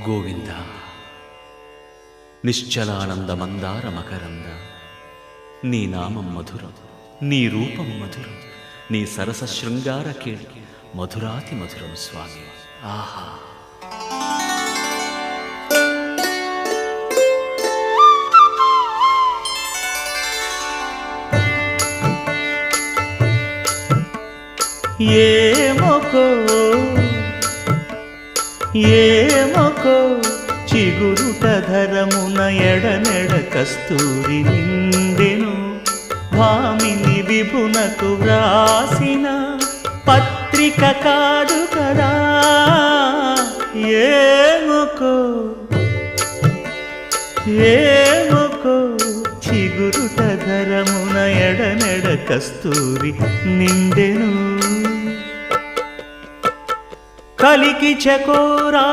గోవింద నిశ్చలానంద మందార మకరంద నీ నామం మధురం, నీ రూపం మధురం, నీ సరస శృంగార కేళి మధురాతి మధురం స్వామి. ఆహా! ఏమొకో చిగురుట ధరమున ఎడనెడ కస్తూరి నిండెను. భామిని విభునకు వ్రాసిన పత్రిక కాదు కదా. ఏమొకో చిగురుట ధరమున ఎడనెడ కస్తూరి నిండెను. కలికి చకోరా